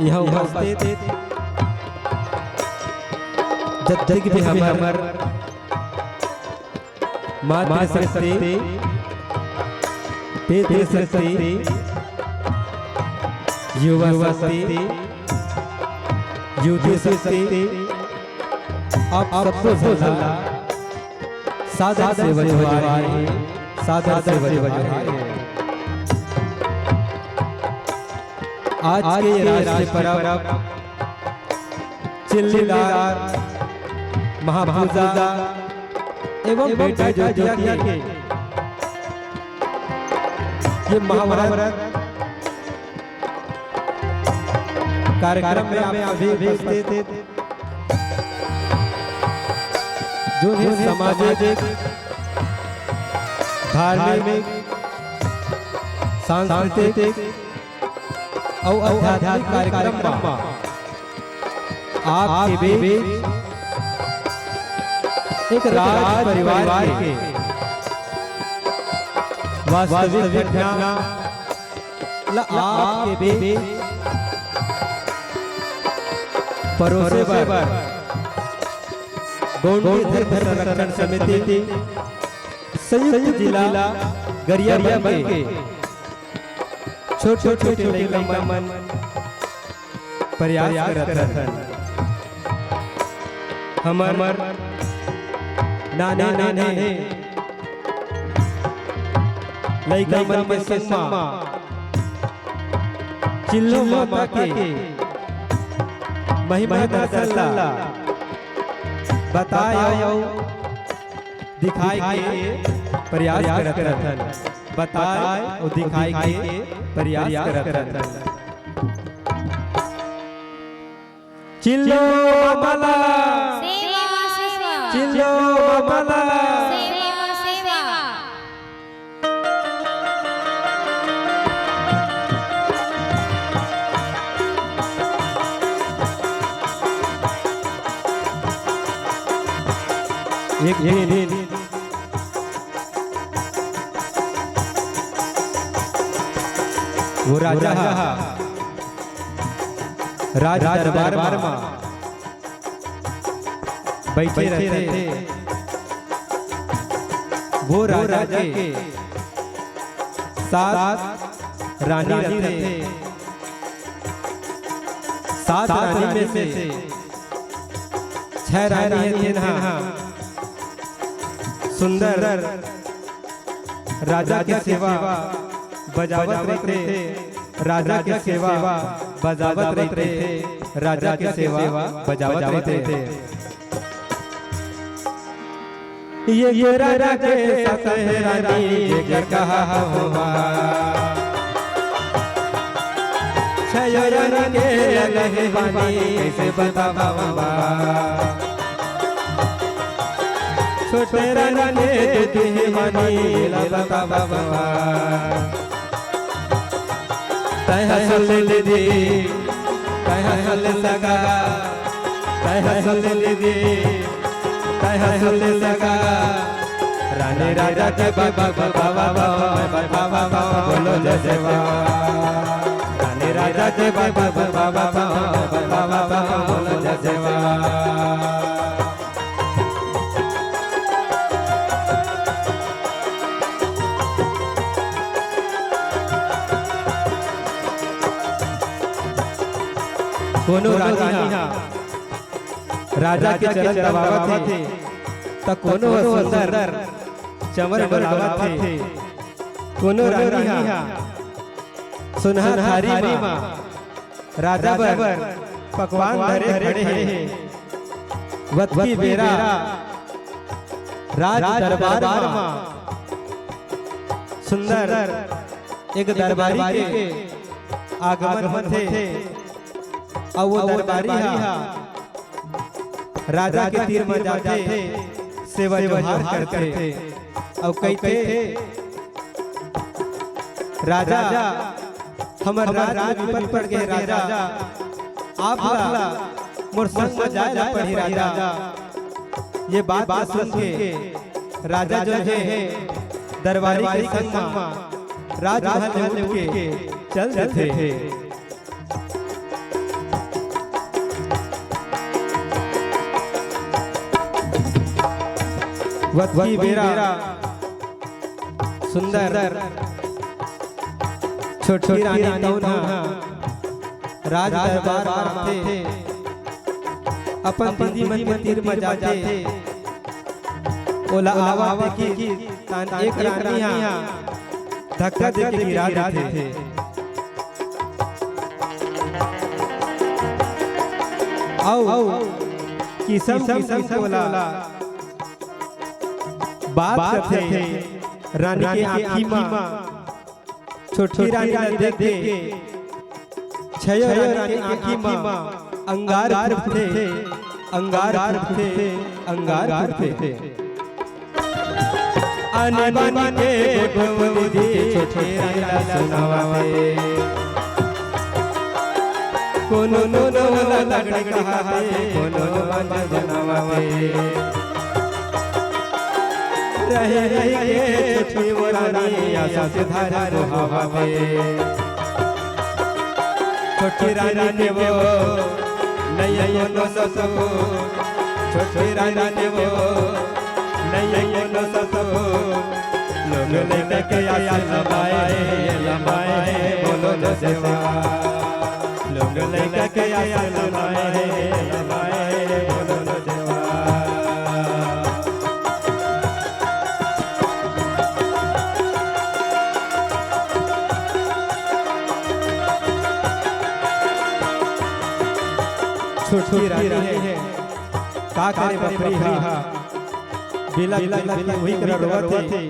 यहाँ उपस्थित जब भी हमार माता सरस्वती, पितृ सरस्वती, युवा सरस्वती, युवती सरस्वती, आप सबको सल्ला सादर से बजवाए, सादर से बजवाए। आज के राष्ट्रीय पर्व चिल्लीदार महापूजा एवं बेटा ज्योतिया के ये महाभारत कार्यक्रम में आप सभी उपस्थित जो है सामाजिक, धार्मिक, सांस्कृतिक और आध्यात्मिक कार्यक्रम में आपके बीच एक राज परिवार के वास्तविक घटना आपके बीच परोसे पर गोंडी धर्म संरक्षण समिति संयुक्त जिला गरिया के छोटे लड़का मन प्रयास करत हन। हमर नाने लड़का मन के सम्मा चिल्लो माता के महिमा दर्शन बताओ दिखाई के प्रयास करत हन, बताए और दिखाई के प्रयास करत हन। चिल्लो माला चिल्लो माला एक दिन वो राजा राज दरबार में बैठे रहते। वो राजा के सात रानी रहते। सात रानी में से 6 रानी सुंदर राजा की सेवा बजावत रहते, राजा की सेवा बजावत रहते, राजा की सेवा बजावत रहते। ये राजा के साथ रानी ये कहा हुआ, 6 रानी के लगे बानी कैसे बतावा। छोटे रानी तुझे मानी लता बाबा, तय हसल दीदी, तय हसल सगा, तय हसल दीदी, तय हसल सगा। रानी राजा के बाबा बाबा बाबा बोलो जय सेवा। रानी राजा के बाबा बाबा बाबा बोलो जय सेवा। कोनो रानी राजा के चरण दबावत थे तो कोनो सुंदर चमर डोलावत थे। कोनो रानी सुनहर थारी में राजा बर पकवान धरे खड़े हैं। वक्ती बेरा राज दरबार में सुंदर एक दरबारी के आगमन थे और वो दरबारी राजा के तीर में जाते थे, सेवा जोहार करते थे और कहते थे राजा हमर राज विपद पड़ गए। राजा आप मोर संग में जाए पड़ी। राजा ये बात सुन के राजा जो है दरबारी के संग में राजमहल में उठ के चल देते थे। वही बेरा सुंदर छोटी रानी तौना राज दरबार में थे, अपन दीदी मन के तीर मजा जाते। ओला आवा की तान एक रानिया धक्का दे के गिरा देते। आओ किसम किसम बोला बात करते थे रानी के आँखी माँ। छोटी रानी देख के छयो रानी आँखी माँ अंगार थे अंगार थे अंगार थे। आने बाने के गोठो दी छोटे रानी सुनावे, कोनो नो लगड़ कहावे, कोनो बांझ बनावे। रहे रहे छोटी वो रानी आशा से धारा रोहावे। छोटी रानी ने वो नहीं नो ससो, छोटी रानी ने वो नहीं नो ससो। लोग लेके आया लंबाए बोलो न सेवा, लोग लेके आया लंबाए बोलो न सेवा। छोटी रानी है का करे बकरी हा बिला वही कर रोवा थे।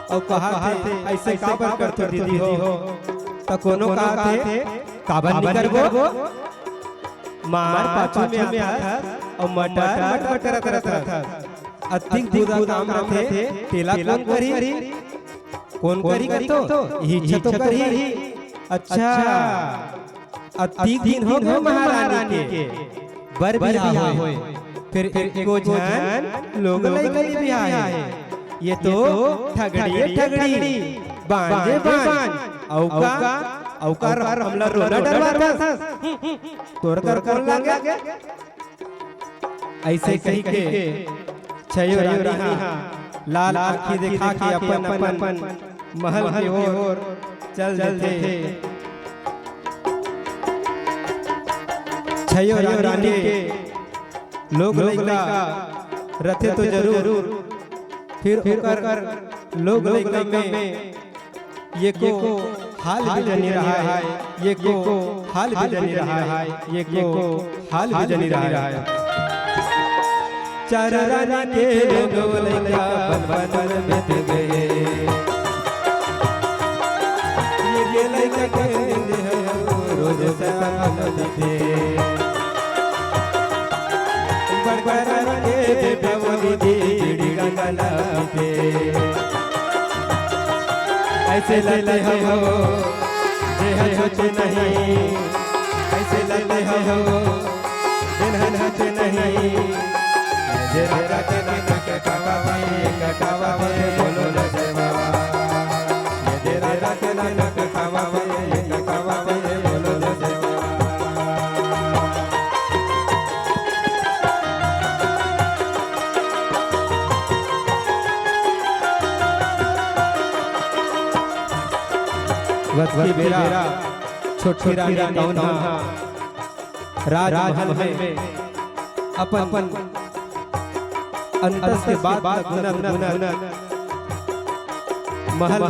और कहा थे ऐसे काबर करते दीदी हो, तो कोनो कहा थे काबर नहीं करबो। मार पाछू में आता और मटर करता अधिक दूधा काम रखे तेला कौन करी तो इच्छा तो करी। अच्छा अधिक दिन हो गए महारानी के बर बियाह होए, फिर एको जान लोग लई बियाह है। ये तो ठगड़ी बांझे बांझ औकार हमला रोना डरवा था तोर कर लागे। ऐसे कही के छयो रानी लाल आँखी दिखा के अपन महल की ओर चल देते। छयो रानी के लोग लइका रथे तो जरूर, फिर ओकर लोग लइका में ये को हाल भी जनी रहा है, ये को हाल भी जनी रहा है, ये को हाल भी जनी रहा है। चार रानी के लोग लइका बन बीत गए, ये लइका के रोज सतान दिखे। बड़बड़ा के बेवनी दीड़ी गंगला के ऐसे लले हो जे हच नहीं, ऐसे लले हो दिन हच नहीं। जे राजा के नाक कटावा बोलो न सेवा, जे राजा के नाक कटावा बोलो न सेवा। वही बेरा छोटी रानी तौना राजमहल में अपन अंतस के बाद गुनगुन महल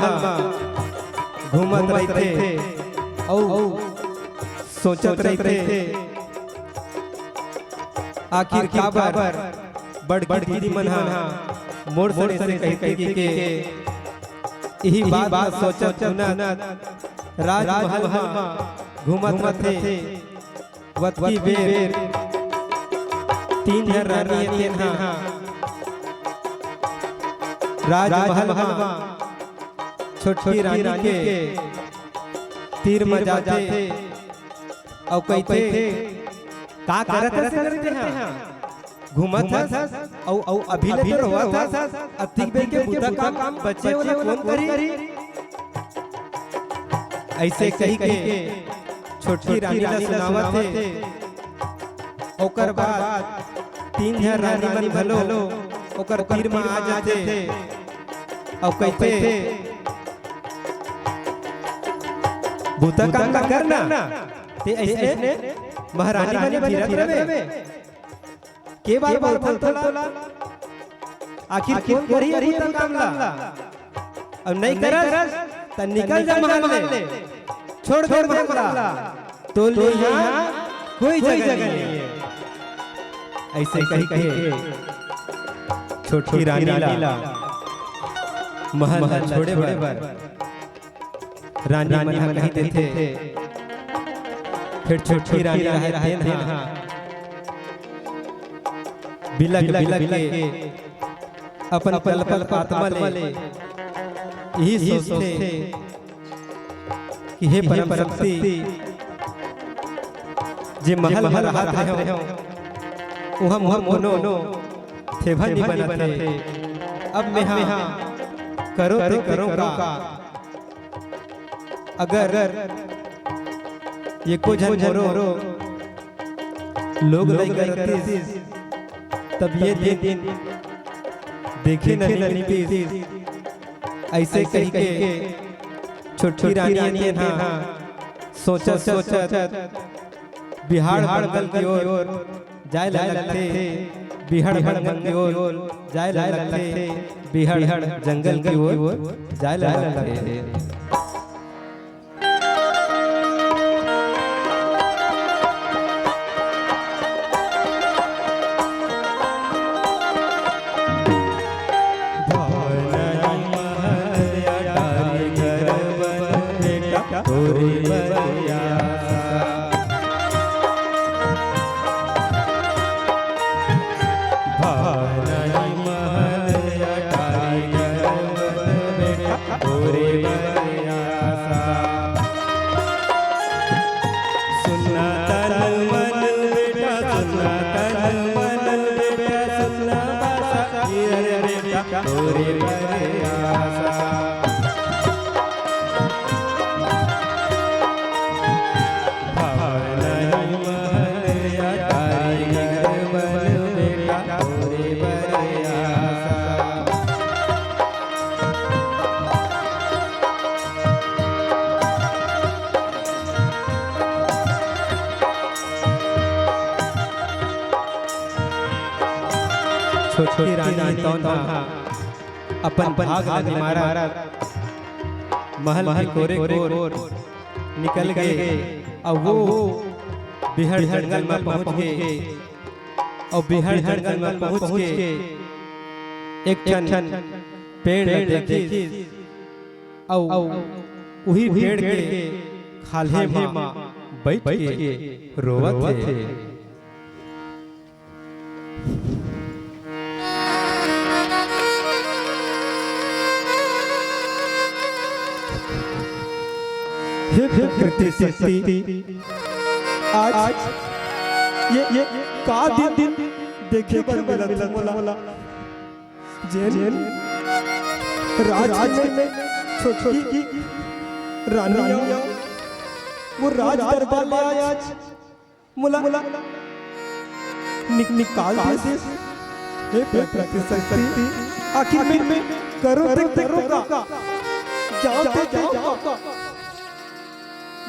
घूमत रहे थे और सोचत रहे थे आखिर काबर बड़ दीदी मनहा मोर से कही के यही बात सोचत राजमहल घूमत थे। वही बेर तीन रानी तेन्हा राजमहल छोटी रानी के तीर में जाते और कहते का करते हैं घूमत और अभी रोवा था अधिक बेर के बुरा काम बच्चे वाला कौन करी। ऐसे कही के छोटकी रानी ला सुनावत थे। ओकर बाद 3 जन रानी मन भलो ओकर तीर में आ जाते थे और कहते बूता काम का करना ते ऐसे महारानी बने फिरत रहे के बार बार बोलतोला आखिर कौन करी बूता काम ला और नहीं करस त निकल जा महल ले छोड़ दे महल तो ले यहाँ कोई जगह नहीं है। ऐसे कही कहे छोटी रानी ला महल छोड़े बर रानी मन कही देते फिर छोटी रानी रहते ना बिलक बिलक के अपन पल पल आत्मा ले यही सोचते कि हे परम शक्ति जे महल रहत रहे हो वहाँ मोनो थेभा नहीं बनते अब मैं हाँ करो ते करो का अगर ये को जन मोरो लोग नहीं करते तब ये दिन देखे नहीं पीस ऐसे कही के छोटी रानी ने हाँ सोचत बिहार जंगल की ओर जाए लगते बिहार जंगल की ओर जाए लगते बिहार जंगल की ओर जाए लगते। छोटी रानी अपन भाग लगे मारा महल कोरे निकल गए और वो बिहार जंगल में पहुंच गए और बिहार जंगल में पहुंच के एक ठन पेड़ देखी और वही पेड़ के खाले में बैठ के रोवत थे। प्रकृति शक्ति आज ये का दिन देखे पर मिला मोला जैन राज में छोटी की रानी वो राज दरबार में आज मुला निकाल दे हे प्रकृति शक्ति आखिर में करो का जाओ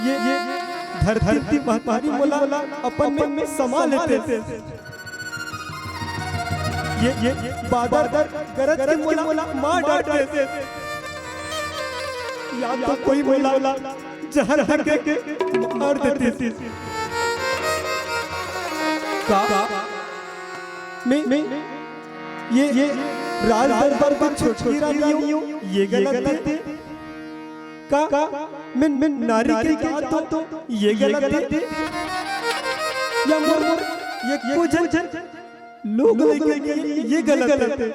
ये धरती महतारी मोला अपन में समा लेते ये बादर गरज के मोला मार डालते या तो कोई मोला जहर के मार देती का मैं ये राज दरबार की छोटी रानी हूं ये गलत है का मैं नारी के क्या तो ये गलत है या मोर ये कुछ लोग ये गलत है।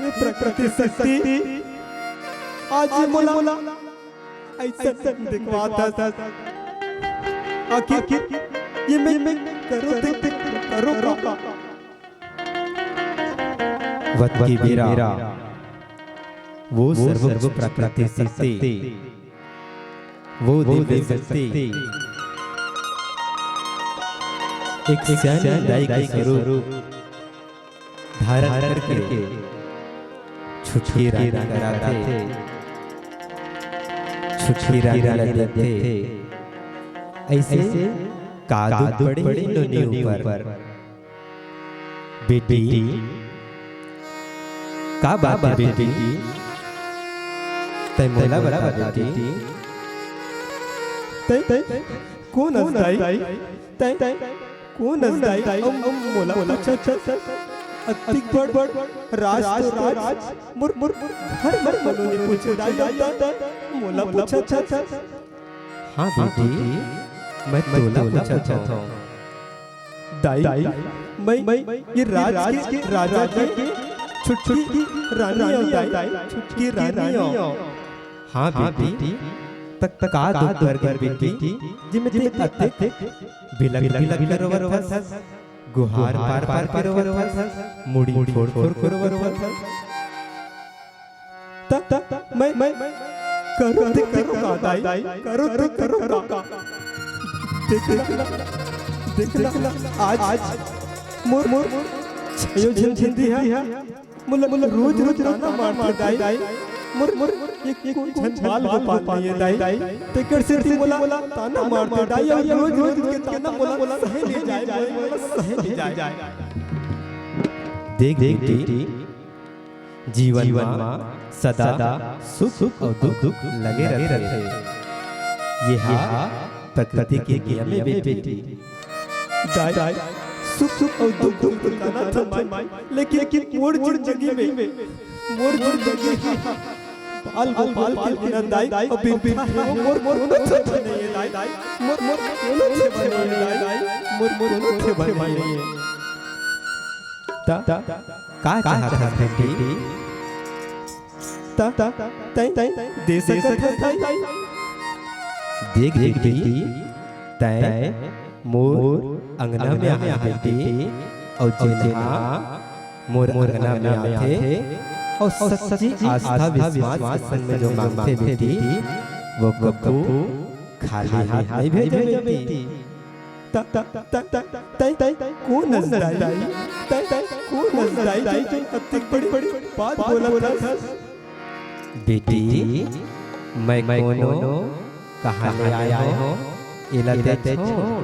ये प्रकृति शक्ति आज मोला ऐसा दिखवाता था आखिर ये मैं करो का वत की बेरा वो सर्व प्रकृति शक्ति वो दिव्य शक्ति एक सैन्य दाई का स्वरूप धारण करके छुटकी रानी कराते छुटकी रानी लगते थे। ऐसे कादू पड़े नोनी ऊपर। बेटी का बात है बेटी? तै मोला बता बेटी। तै कौन असदाई? तै कौन असदाई? मोला अतिक बड़ राज मुर हर मनोनी पूछे मोला पूछा। हाँ बेटी मैं तोला पूछा था। दाई मैं ये राज के राजा के छुटकी रानी छुटकी रानी। हाँ बेटी तक का दूध कर बेटी जिमे अतिक बिलक रोवर गुहार पार के रोवर मुड़ी फोड़ रोवर मैं करो का दाई करो का देखना आज मोर छयो झिंदी है मुल रोज राना मार दाई मोर एक झंझाल गोपाल ये दाई तेकर सिर मोला ताना मारते दाई और रोज के ना मोला सहे ले जाए। देख बेटी जीवन में सदा सुख और दुख लगे रहते हैं। ये प्रकृति के नियम है बेटी। दाई सुख और दुख ना थमाए लेकिन मोर जिंदगी में मोर जिंदगी पाल गोपाल के बिना दाई और बिन मोर से बने दाई मोर से बने मोर से बने ता का चाहत है बेटी? ता तै दे सकत है दाई। देख बेटी तै मोर अंगना में आया बेटी और जेना मोर अंगना में आते और सच्ची आस्था विश्वास संग में जो मांगते बेटी वो कबू खाली हाथ नहीं भेजे बेटी। तै कौन नजदाई? तै कौन नजदाई जो अतिक बड़ी बात बोला था? बेटी मैं कोनो कहाँ ले आया हो इला ते छोड़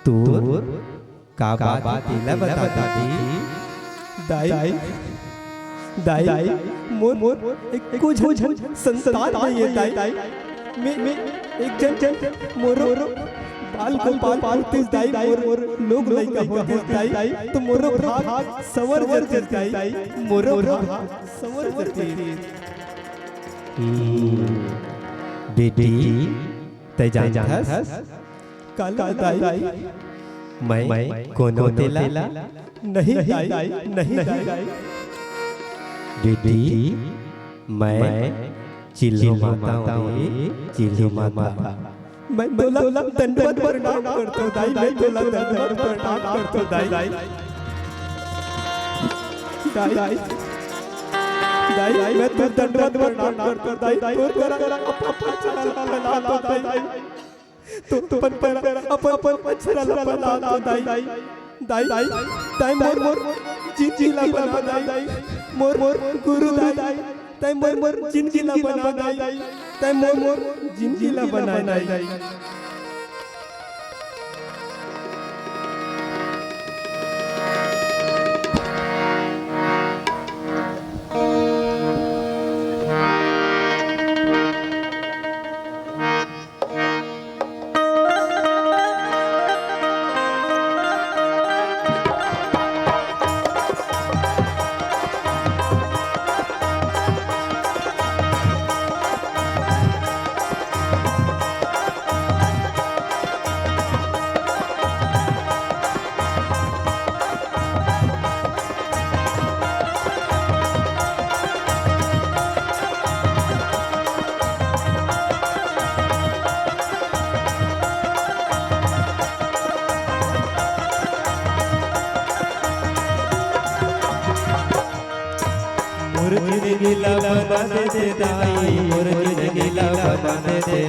तू का बात इला बता दी। दाई मोर एक कुछ संतान नहीं है दाई। मैं एक जन मोरो बाल को पालते दाई मोर लोग लइका होते दाई तो मोरो भाग सवर जर दाई मोरो भाग सवर जर बेटी तै जानथस काला दाई मैं कोनो तेला नहीं दाई। बेटी मैं चिल्लो माता हूँ चिल्लो माता। मैं तोला दंडवत प्रणाम करता हूँ दाई। मैं तोला दंडवत प्रणाम करता हूँ दाई। मैं तो दंडवत प्रणाम करता हूँ दाई। तोर करा अपन चला दाई तो अपन चला दाई मोर जिंदगी बना दाई मोर गुरु दाई तै मोर जिंदगी बना दाई तै मोर जिंदगी बना दाई। जिंदगी ला बना दे दाई मोर जिंदगी ला बना दे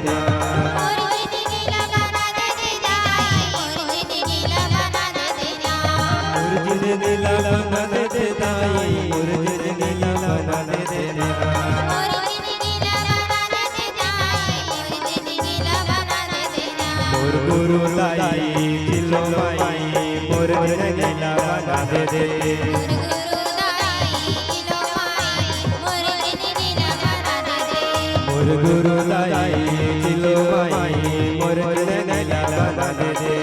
मोर गुरु लाई दिलो माई मोर जिंदगी ला बना दे मोर गुरु लाई दिलो माई मोर जिंदगी ला बना दे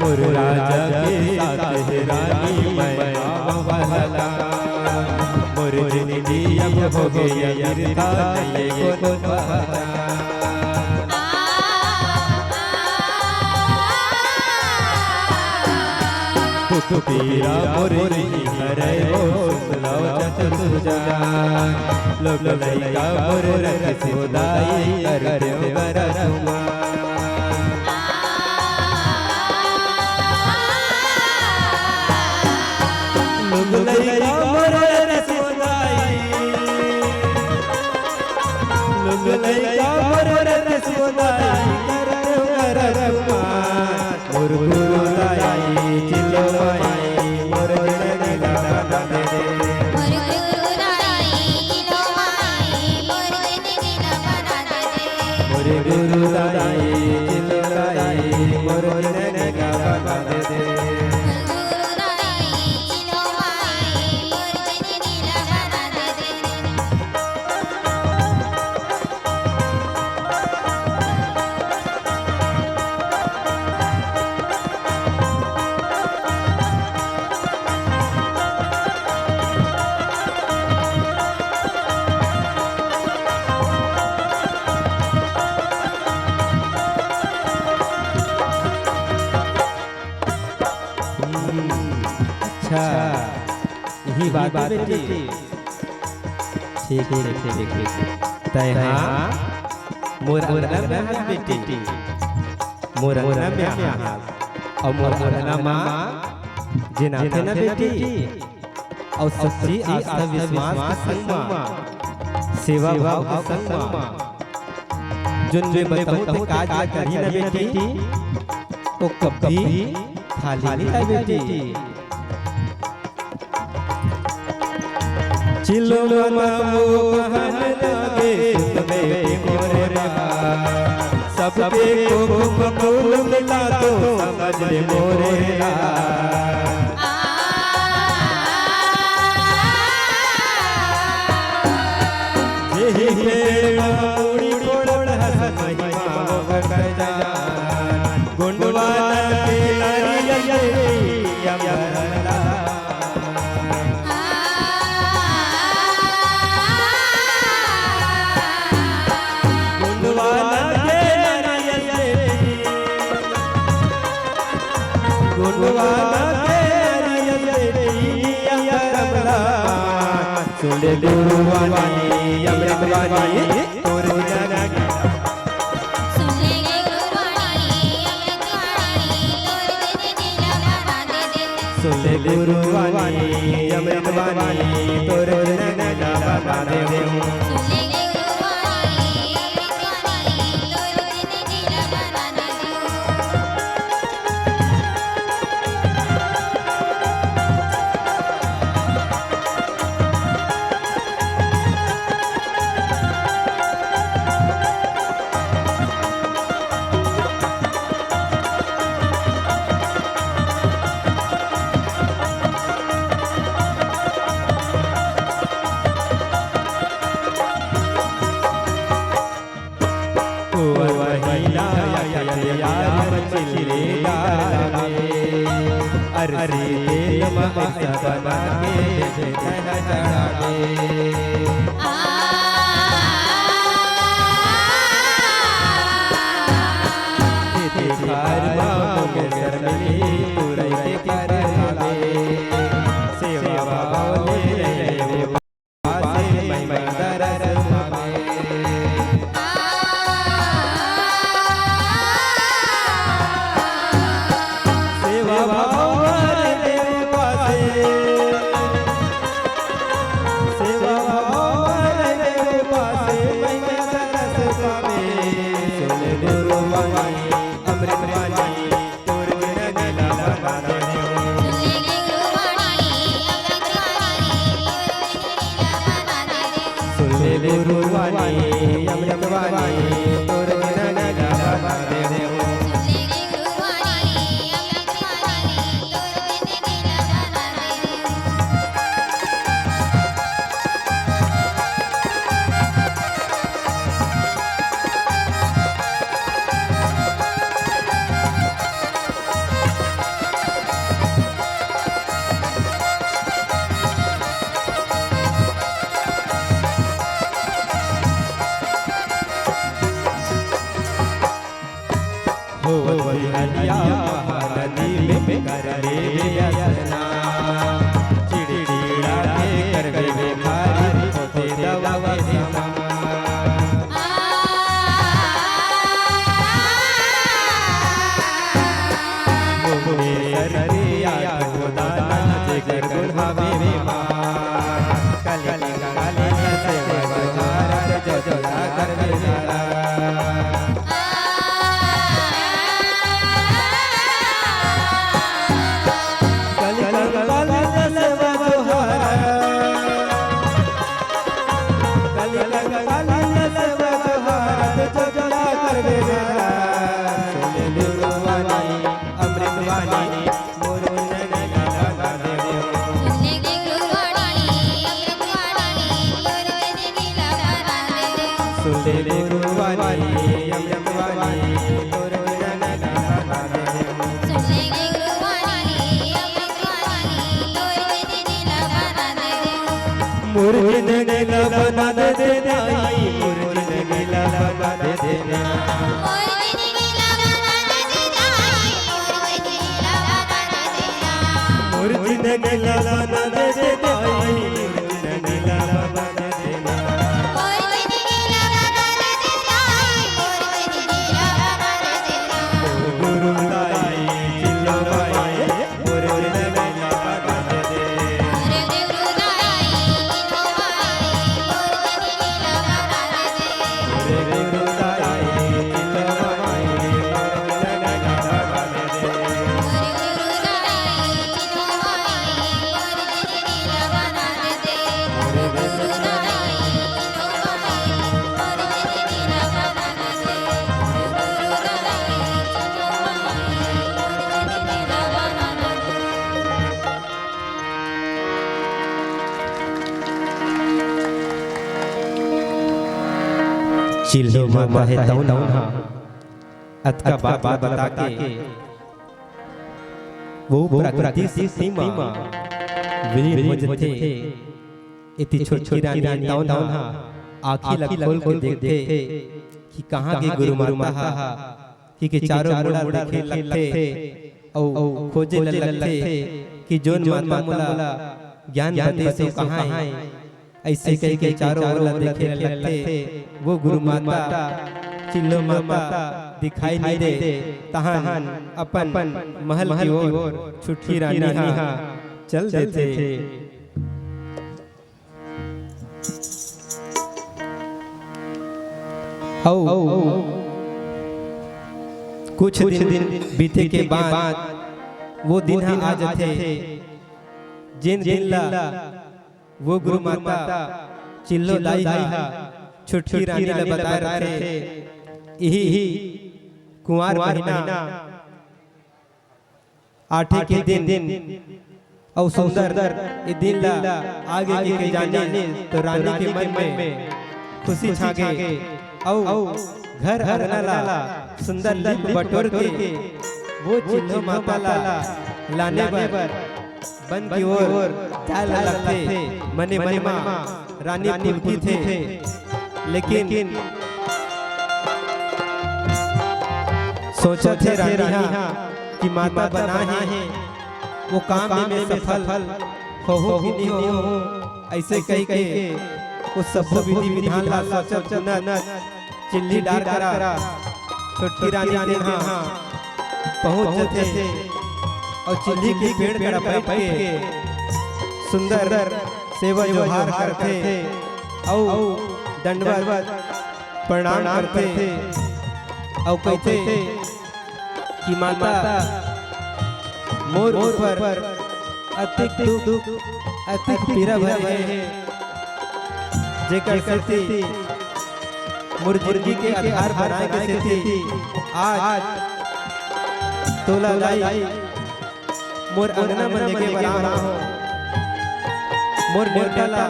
मोर राजा के साथ है रानी मैं वाला मोर जिंदगी अब हो गया गिरता नहीं कौन पता तू पीरा मोर ही करे वो सुलाव चतुर सुजान लोग लइका मोर रख सुदाई कर दे बरसुमा लोग लइका मोर रख सुदाई लोग लइका मोर रख सुदाई कर दे बरसुमा मोर गुरु लाई चिलो माई मोर जिंदगी ला बना दे मोर गुरु लाई चिलो माई मोर जिंदगी ला बना दे मोर गुरु लाई चिलो लाई मोर जिंदगी ला बना दे अच्छा यही बात है बेटी ठीक तय हाँ मोर अंगना में बेटी मोर अंगना में और मोर अंगना माँ जिना थे ना बेटी और सच्ची आस्था विश्वास के संग सेवा भाव के संग जुन जो बताऊं काज करी ना बेटी वो कभी खाली नहीं है बेटी चिलो मनाओ बहन लगे तुम्हें मोरे सबके को कबूल मिला तो समझ ले मोरे यही पेड़ उड़ी उड़ हंस महिमा बगजा गुणवान के नारियल यमरला गुणवान के नारियल यमरला सुने गुरुवानी यमरवानी तोरे जाना सुने गुरुवानी अमृतवानी तोरे जिंदगी ला बना दे अरे दिल में बना के चढ़ा दे दरबार मांगे शर्मिली पूरे के कर भावे सेवा भावले रे पासे महिमा दरस भावे सेवा भावले रे पासे सेवा भावले रे पासे महिमा दरस भावे सुन गुरु वाणी अमृत वाणी तोर बिन नीला बना दे सुन गुरु वाणी अमृत वाणी तोर बिन नीला बना दे हो हरिया महानदी में कर ले असना चिड़चिड़ा के कर वे भारी होते दवा समा मोहे हरिया खुदाना जिगर गुनावे मां काली काली से बजारा जजला कर बेचारा मुर्जिन नीला बना दे देनाई मुर्जिन नीला बना दे देना मुर्जिन नीला बना दे देनाई मुर्जिन नीला बना दे देना गुरु लाई चिल्लो भाई मुर्जिन नीला बना दे दे चिल्लो माता है तौना अत का बात बता के वो प्रकृति से सीमा विलीन हो जाते इतनी छोटी रानी तौना आँखें खोल के देखते कि कहाँ के गुरु माता कि चारों मुड़ा खेल लगते और खोजे लगते कि जोन माता मुला ज्ञान बते से कहाँ है ऐसे कह के चारों ओर देखे लगते वो गुरु माता चिल्लो माता दिखाई नहीं दे तहान अपन महल की ओर छुट्टी रानी चल देते कुछ दिन बीते के बाद वो दिन आ जाते जिन दिन ला वो गुरु माता चिल्लो दाई छुट्टी रानी ले बता रहे थे यही कुंवार महीना आठे के दिन और सुंदर ये दिन ला आगे के जाने तो रानी के मन में खुशी छा गई और घर अरना सुंदर लीप बटोर के वो चिल्लो माता लाने पर बन की ओर चाल लगते मने मने रानी पुलकी थे लेकिन सोचा थे रानी कि माता बना है वो काम में सफल हो कि नहीं हो, ऐसे कही के उस सब विधि विधान ला सोचा चुना चिल्ली डार करा छोटी रानी ने पहुँच थे और चिल्ली के पेड़ पर बैठ के सुंदर सेवा जोहार करते थे और दंडवत प्रणाम करते थे और कहते थे कि माता मोर ऊपर अतिक दुख अतिक पीड़ा भरे है जेकर से मोर जिंदगी के आधार बनाए के से आज तोला लाई मोर अंगना में लेके बना हो मोर निर्मला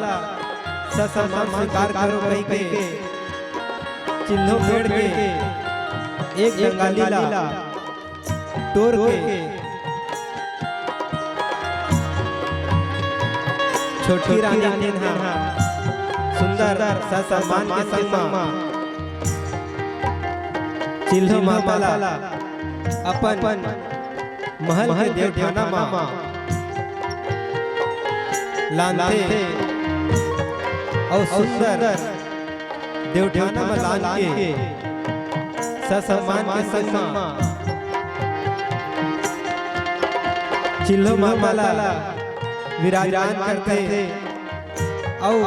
ससमान स्वीकार करो कही के चिल्लो पेड़ के एक जंगाली ला तोड़ के छोटी रानी ने सुंदर ससमान के संग चिल्लो माता अपन महल के देवठाना मामा लानते और सुंदर देवठाना में लान के ससमान के संग चिल्लो माला विराजमान करते थे और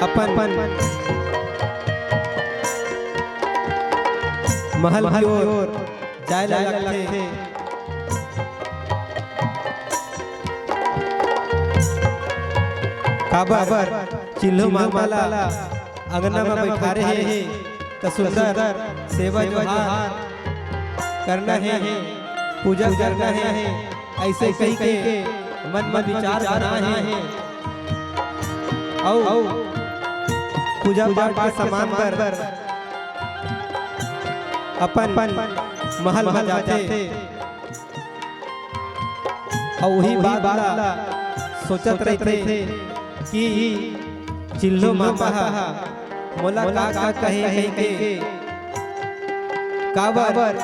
अपन महल की ओर जाए लगते थे। काबर चिल्लो माला अंगना में बैठा रहे हैं तो सुंदर सेवा जोहार करना है पूजा करना है ऐसे कही के मन में विचार बना है और पूजा पाठ के सामान पर अपन महल में जाते और वही बात सोचत रहते थे कि चिल्लो मामा मोला का कहे के काबर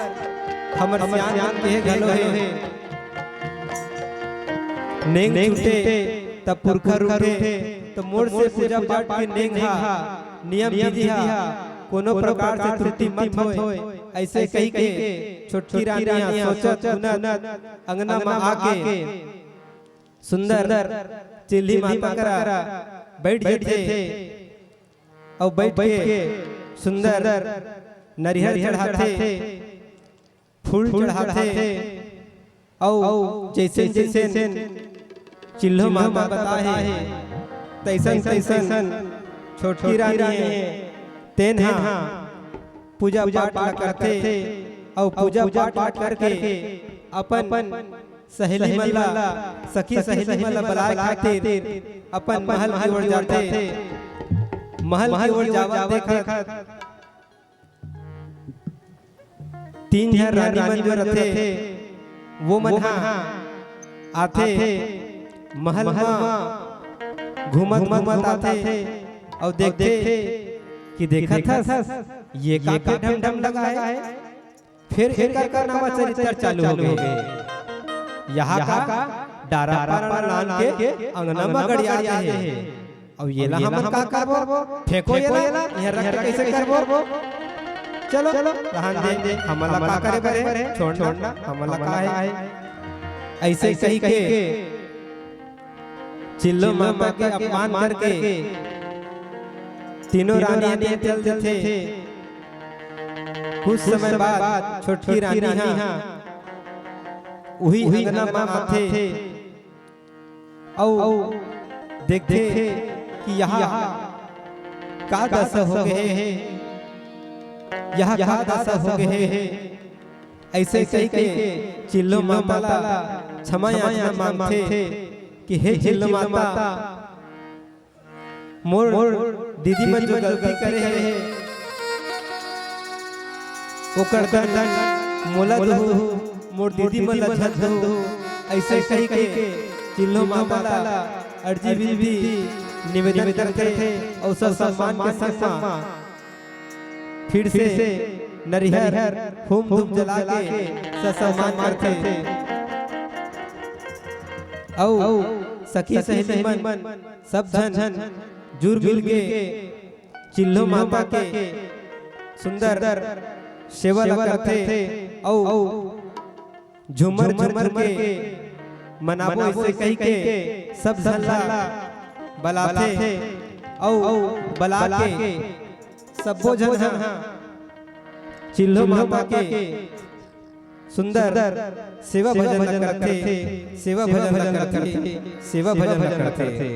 हमर सियान के गलो है नेंग छूटे तब पुरखा रूठे तो मोर से पूजा पाठ के नेंग नियम विधि कोनो प्रकार से त्रुटि मत होए ऐसे कही के छोटी रानी सोचत अंगना में आके सुंदर चिल्ली माता करा बैठ थे और बैठ के सुंदर नरिहर चढ़ाते फूल चढ़ाते और जैसे जैसे चिल्लो माता बताए तैसन छोटी रानी है तेन पूजा पाठ करते थे और पूजा पाठ करके अपन सहेली मल्ला सखी सहेली मल्ला बुलाए खातिर अपन महल की ओर जाते थे। महल की ओर जावा देखा तीन जन रानी मन रहते थे वो मन आते महल में घूमत आते थे और देखते थे कि देखा था ये काका ढम लगा है फिर एक का नामा चरित्र चालू हो गए यहाँ का डारा पारा लान के अंगना में गड़िया है और ये ला हम का करबो फेंको ये ला यह रख कैसे करबो चलो रहन दे हमला का करे बरे छोड़ना हमला का है ऐसे सही के चिल्लो मामा के अपमान करके तीनों रानियां चलते थे। कुछ समय बाद छोटी रानी वही अंगना में आते और देखते कि यहाँ का दशा हो गए हैं यहाँ का दशा हो गए हैं ऐसे कही के चिल्लो माता क्षमा याचना मांगते थे कि हे चिल्लो माता मोर दीदी मन जो गलती करे है ओकर दंड मोला दो मोर दीदी मन लज्जत दो ऐसे कही के चिल्लो माता अर्जी विधि निवेदन करते थे और सब सम्मान के संग फिर से नरिहर होम धूप जला के सम्मान करथे औ सखी सहेली मन सब झन जुर मिल के चिल्लो माता के सुंदर सेवा करथे औ झुमर झुमर के मनाबो ऐसे कही के सब झल्ला बलाथे औ बला के सबो झन चिल्लो माता के सुंदर सेवा भजन करथे सेवा भजन करथे सेवा भजन करथे।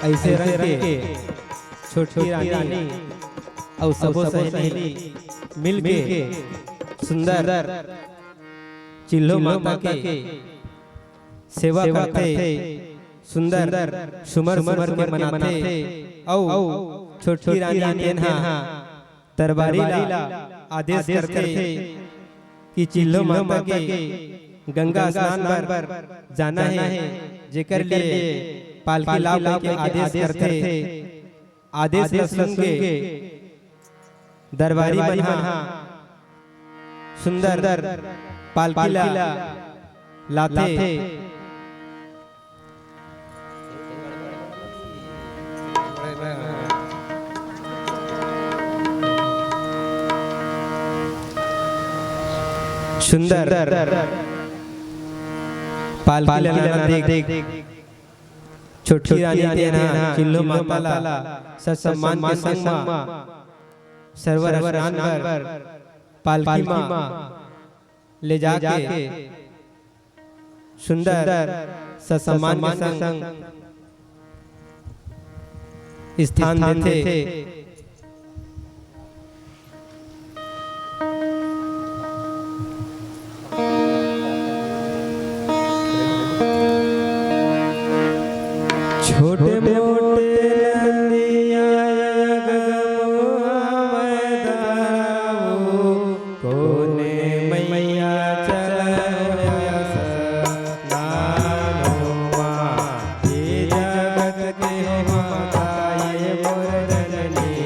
ऐसे रंग के छोटी रानी और सबो सहेली मिल के सुंदर चिल्लो माता के सेवा करते सुंदर सुमर सुमर के मनाते औ छोटी रानी तेन्हा तरबारी ला आदेश करते कि चिल्लो माता के गंगा स्नान पर जाना है जेकर लिए पालकी लाभ के आदेश करते आदेश सुन के दरबारी बना सुंदर पालकी लाते सुंदर पालकी देख छोटी रानी तेना चिल्लो माता ला सम्मान के संग सर्वर स्नान पर पालकी मां ले जाके सुंदर सम्मान के संग स्थान देते छोटे मोटे नदिया कोने मैया जगत के माता ये मोर जननी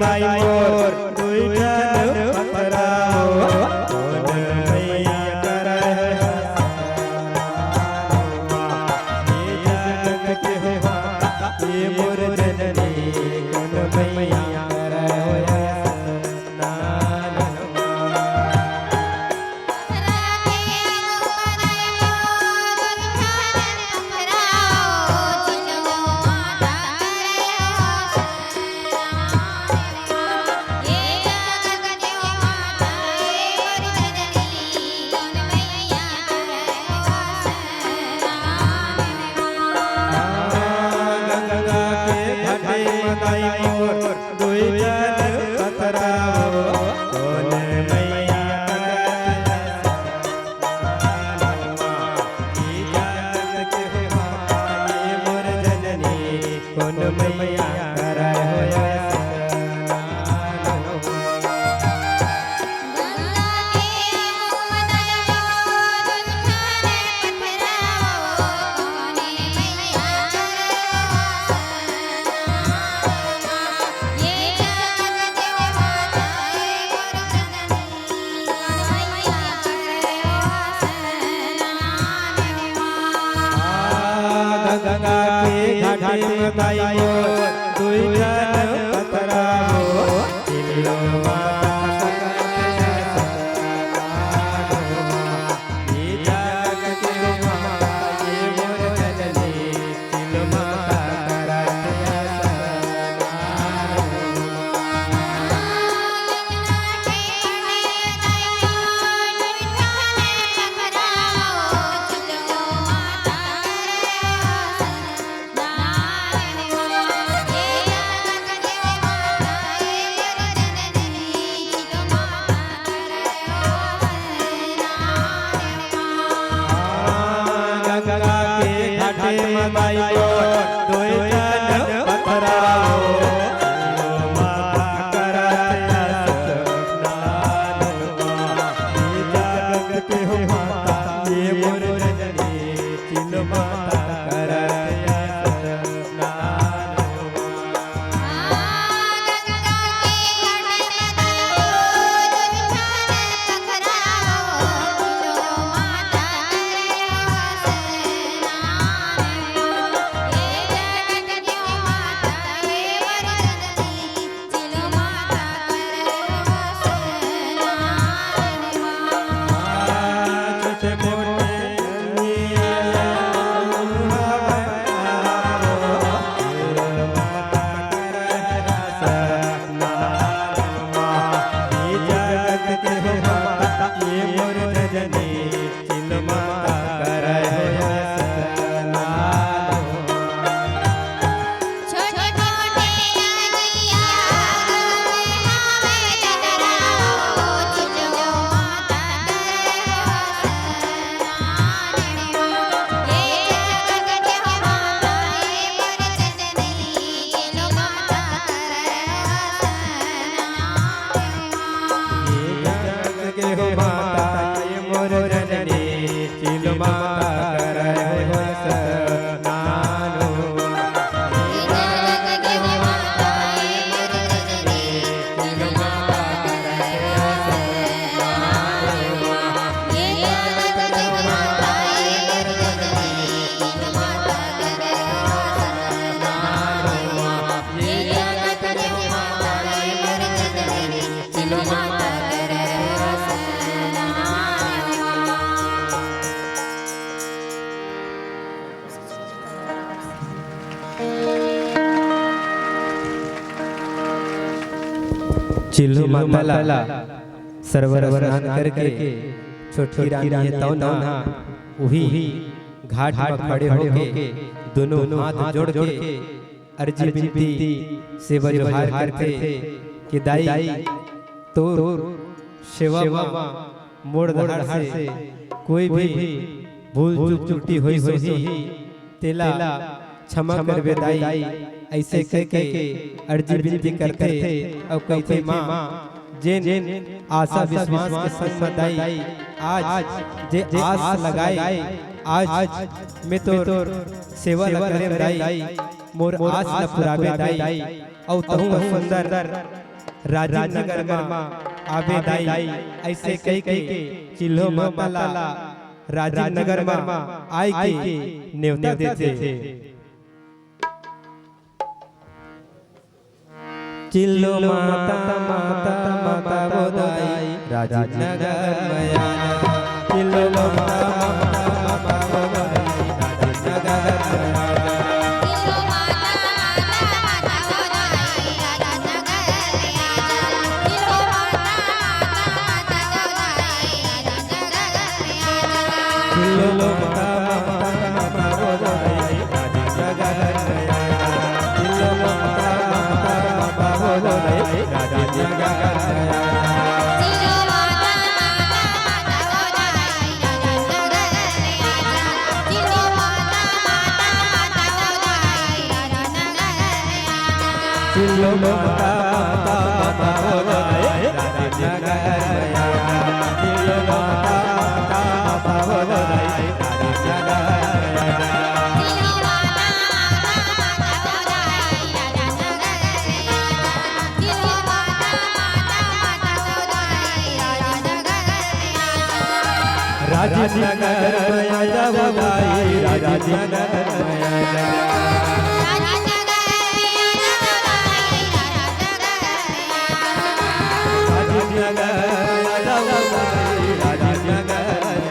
मदाई मोर दुईटन पतराओ कौन मैया करे ये जग के हो ये मोर जननी कौन मैया करे गंगा के घाटे मदाई मोर दुईटन पतराओ चिलो माता ये जग के माता ये मोर जननी चिलो माता गंगा के घाटे मदाई मोर दुईटन पतराओ चिलो माता करत ये जग के माता ये मोर जननी चिलो माता चिल्लो माताला सरवर स्नान करके छोटी रानी है तौ ना वही घाट में खड़े होके दोनों हाथ जोड़ के अर्जी विनती से वजहार करते कि दाई तो सेवा मोड़ धाड़ से कोई भी भूल चूक त्रुटि हुई तेला क्षमा कर बे दाई ऐसे कह के अर्जी विनती करते और कहते माँ जेन आशा विश्वास के संग बताई आज जे आस लगाई आज मैं तो सेवा करे दाई मोर आस न पुरावे दाई और तहु सुंदर राजीव नगर में आवे दाई ऐसे कह के चिल्हो माता लाला राजीव नगर में आए के न्योता देते थे। चिल्लो माता माता माता बोदाई राजीव नगर में आना। चिल्लो माता माता बोदाई राजीव नगर में आना। राजीव नगर में आजा बोलाई राजीव नगर में आजा। राजीव नगर आजा बोलाई राजीव नगर में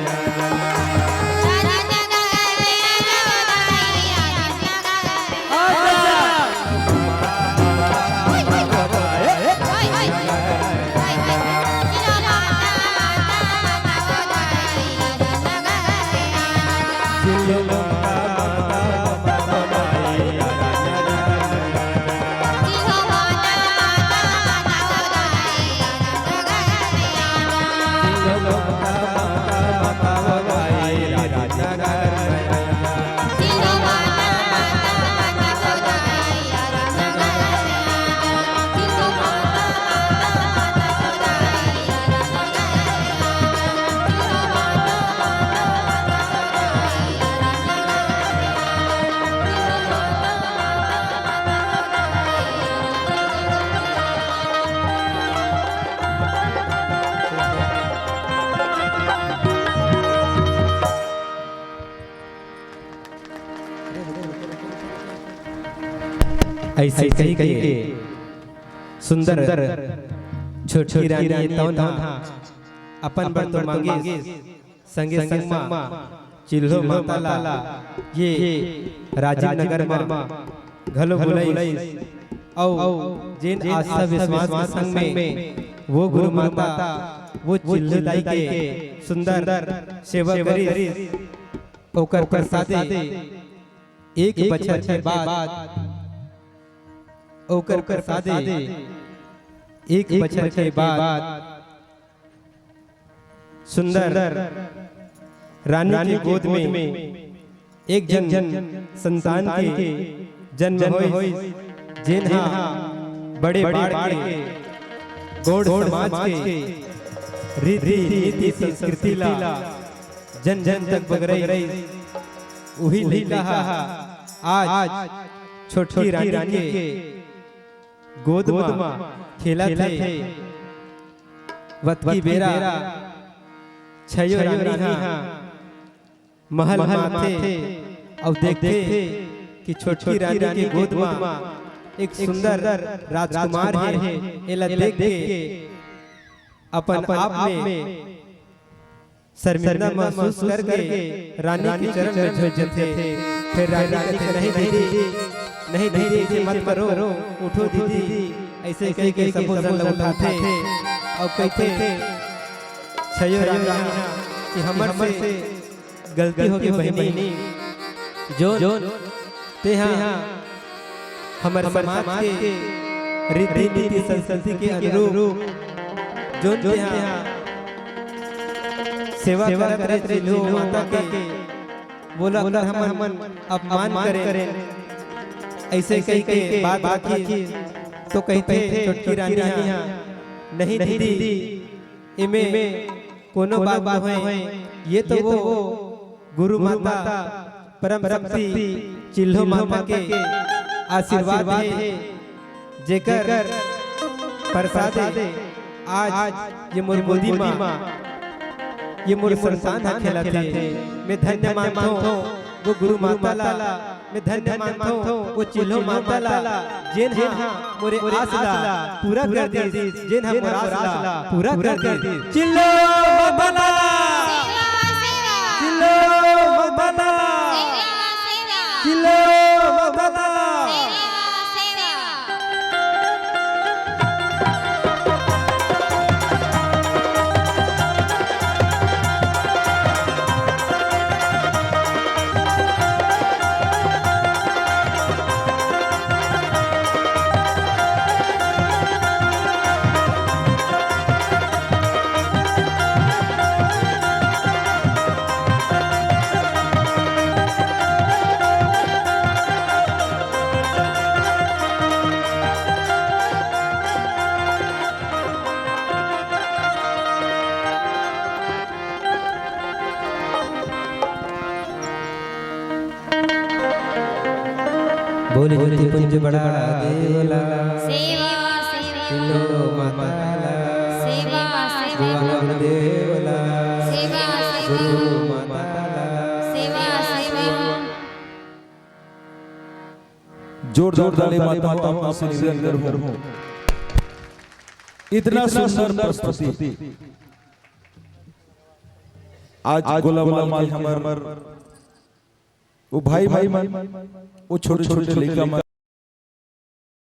ऐसे कही के सुंदर छोटी रानी तौना अपन बर तो मांगे संगे संग मा चिल्हो माता लाला ये राजीव नगर में घलो बुलाई औ जिन आस्था विश्वास संग में वो गुरु माता वो चिल्हो दाई के सुंदर सेवा करी ओकर प्रसादे एक बछर के बाद ओकर प्रसादे एक बछर के बाद सुंदर रानी की गोद में एक जन संतान के जन्म होई जिन बड़े बाड़ के गौड़ समाज के रीति नीति संस्कृति ला जन जन तक बगरई वही लिखा आज छोटी रानी के गोद में खेला थे वत्की बेरा छयो रानी महल माथे और देखते कि छोटी रानी की गोद में एक सुंदर राजकुमार है। एला देख के अपन आप में शर्मिंदा महसूस करके रानी के चरण में झुक थे। फिर रानी कहते नहीं दीदी मत करो उठो दीदी ऐसे कह के सबको उठाते और कहते छयो रानी कि हमर से गलती हो गई बहनी जो ते हाँ हमारे समाज के रीति नीति संस्कृति के अनुरूप जो ते हाँ सेवा करे चिल्हो माता के बोला हम अपमान करें ऐसे कहीं के बात बाकी तो कहते छोटकी रानी नहीं दीदी इमे कोनो बात है ये तो वो गुरु माता परम शक्ति चिल्हो माता के आशीर्वाद है जेकर प्रसादे आज ये मोर गोदी माँ ये मोर संतान है खेला थे। मैं धन्य मानता हूँ वो गुरु माता ला, मैं धन्य मानता हूँ वो चिल्लो माता ला, जिन हाँ मोरे आसला पूरा कर दी, जिन हाँ मोर आसला पूरा कर दी। चिल्लो माता ला, चिल्लो माता ला, चिल्लो माता ला। बोले ज्योति पुंज बड़ा देवला सेवा चिल्लो माता सेवा गुरु देवला सेवा गुरु माता सेवा जोरदार ताली माता माता से निरंतर हूँ। इतना सुंदर प्रस्तुति आज गुलाम हमार वो भाई वो छोटे छोटे लड़का